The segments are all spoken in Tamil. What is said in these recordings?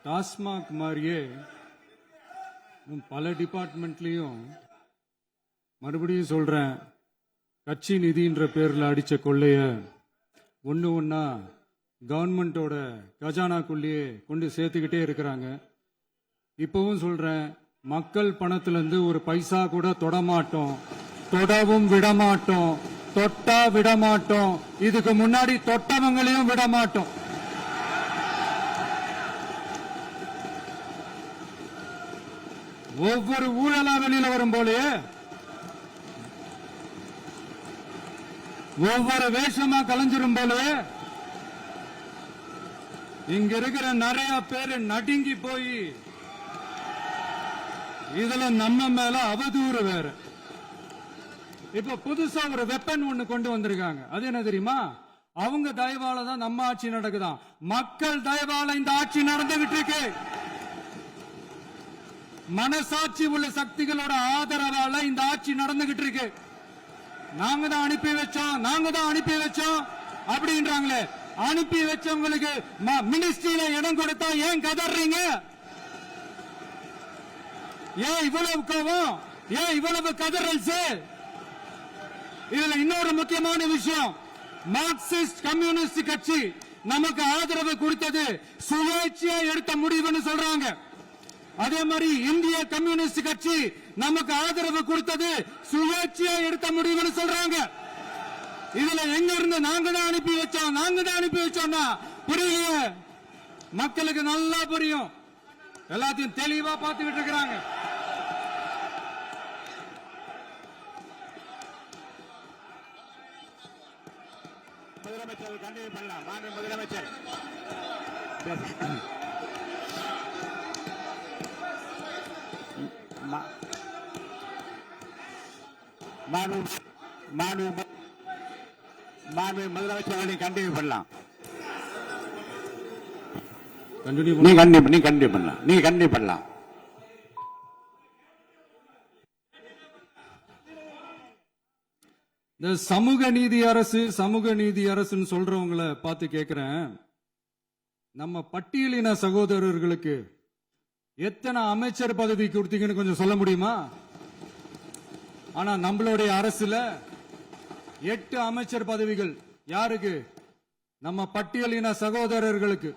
டாஸ்மாக் மாதிரியே பல டிபார்ட்மெண்ட்லயும் மறுபடியும் சொல்றேன், கட்சி நிதின்ற பேர்ல அடிச்ச கொள்ளைய ஒண்ணு ஒன்னா கவர்மெண்டோட கஜானாக்குள்ளேயே கொண்டு சேர்த்துக்கிட்டே இருக்கிறாங்க. இப்பவும் சொல்றேன், மக்கள் பணத்திலிருந்து ஒரு பைசா கூட தொடமாட்டோம், தொடவும் விடமாட்டோம், தொட்டா விடமாட்டோம், இதுக்கு முன்னாடி தொட்டவங்களையும் விடமாட்டோம். ஒவ்வொரு ஊழலா வெளியில வரும் போலே, ஒவ்வொரு வேஷமா கலைஞ்சிரும் போலே, இங்க இருக்கிற நிறைய பேரு நடுங்கி போய் இதுல நம்ம மேல அவதூறு வேற. இப்ப புதுசா ஒரு வெப்பன் ஒண்ணு கொண்டு வந்திருக்காங்க. அது என்ன தெரியுமா? அவங்க தயவால தான் நம்ம ஆட்சி நடக்குதான். மக்கள் தயவால இந்த ஆட்சி நடந்துகிட்டு இருக்கு. மனசாட்சி உள்ள சக்திகளோட ஆதரவால இந்த ஆட்சி நடந்துகிட்டு இருக்கு. நாங்க தான் அனுப்பி வச்சோம், நாங்க தான் அனுப்பி வச்சோம் அப்படின்றாங்களே. அனுப்பி வச்சவங்களுக்கு மினிஸ்ட்ரியில இடம் கொடுத்தா ஏன் கதறீங்க? ஏன் இவ்வளவு கோவம்? ஏன் இவ்வளவு கதறல்ஸ்? இதுல இன்னொரு முக்கியமான விஷயம், மார்க்சிஸ்ட் கம்யூனிஸ்ட் கட்சி நமக்கு ஆதரவு கொடுத்தது சுயேட்சையா எடுத்த முடிவுன்னு சொல்றாங்க. அதே மாதிரி இந்திய கம்யூனிஸ்ட் கட்சி நமக்கு ஆதரவு கொடுத்தது சுயேட்சையா எடுத்த முடிவுன்னு சொல்றாங்க. இதுல எங்க இருந்து நாங்க தான் அனுப்பி வச்சோம், நாங்க தான் அனுப்பி வச்சோம்னா புரியலையே. மக்களுக்கு நல்லா புரியும், எல்லாத்தையும் தெளிவா பார்த்துக்கிட்டு இருக்கிறாங்க. முதலமைச்சர் கண்டினியூ பண்ணலாம். மாண்பு முதலமைச்சர் முதலமைச்சர் கண்டினியூ பண்ணலாம். நீ கண்டினியூ பண்ணலாம். இந்த சமூக நீதி அரசு, சமூக நீதி அரசுன்னு சொல்றவங்களை பார்த்து கேட்கிறேன், நம்ம பட்டியலின சகோதரர்களுக்கு எத்தனை அமைச்சர் பதவி கொடுத்தீங்கன்னு கொஞ்சம் சொல்ல முடியுமா? ஆனா நம்மளுடைய அரசுல 8 அமைச்சர் பதவிகள் யாருக்கு? நம்ம பட்டியலின சகோதரர்களுக்கு.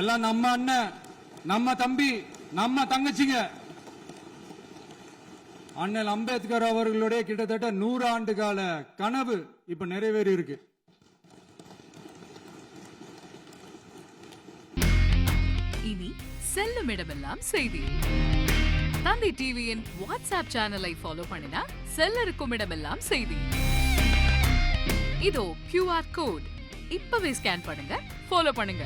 எல்லாம் நம்ம அண்ணன், நம்ம தம்பி, நம்ம தங்கச்சிங்க. அண்ணல் அம்பேத்கர் அவர்களுடைய கிட்டத்தட்ட 100 ஆண்டு கால கனவு இப்ப நிறைவேறி இருக்கு. இனி செல்லும் இடமெல்லாம் செய்தி. தந்தி டிவியின் வாட்ஸ்அப் சேனலை ஃபாலோ பண்ணினா செல்ல இருக்கும் இடமெல்லாம் செய்தி. இதோ QR கோட், இப்பவே ஸ்கேன் பண்ணுங்க, ஃபாலோ பண்ணுங்க.